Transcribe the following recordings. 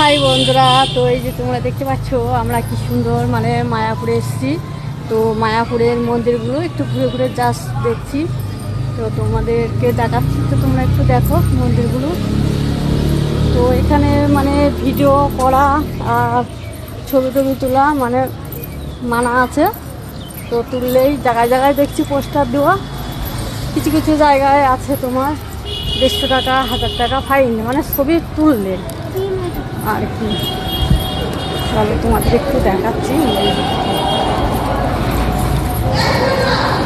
High বন্ধুরা, তো এই যে তোমরা দেখতে পাচ্ছ আমরা কি সুন্দর মানে মায়াপুরে এসেছি। তো মায়াপুরের মন্দিরগুলো একটু ঘুরে ঘুরে জাস্ট দেখছি, তো তোমাদেরকে দেখাচ্ছি। তো তোমরা একটু দেখো মন্দিরগুলো। তো এখানে মানে ভিডিও করা আর ছবি টবি তোলা মানে মানা আছে। তো তুললেই জায়গায় জায়গায় দেখছি পোস্টার দেওয়া, কিছু কিছু জায়গায় আছে তোমার 150 টাকা 1000 টাকা ফাইন, মানে ছবি তুললে আর কি। চলো তোমাদের একটু দেখাচ্ছি।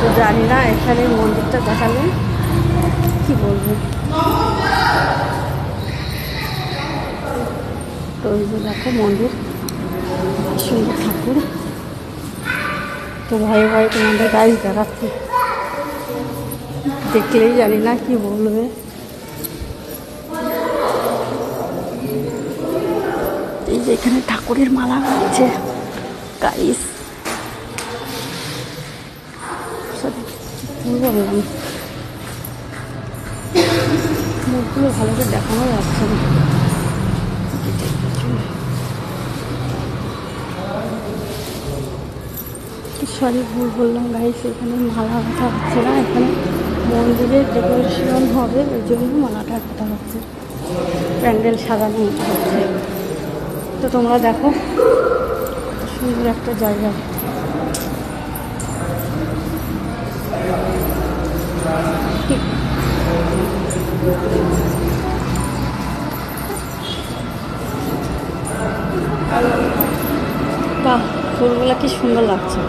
তো জানি না এখানে মন্দিরটা দেখালে কি বলবো। তো এই যে দেখো মন্দির, সুন্দর ঠাকুর। তো ভয়ে ভয়ে তোমাদের গাছ দেখাচ্ছি, দেখলেই জানি না কি বলবে। এই যে এখানে ঠাকুরের মালা আছে গাইস, মুখগুলো ভালো করে দেখানো যাচ্ছে না। সরি ভুল বললাম গাইস, এখানে মালা কথা হচ্ছে না, এখানে মন্দিরের ডেকোরেশন হবে, ওই জন্য মালাটার কথা হচ্ছে, প্যান্ডেল সাজানো হচ্ছে। তো তোমরা দেখো কত সুন্দর একটা জায়গা। বাহ, ফুলগুলো কি সুন্দর লাগছে।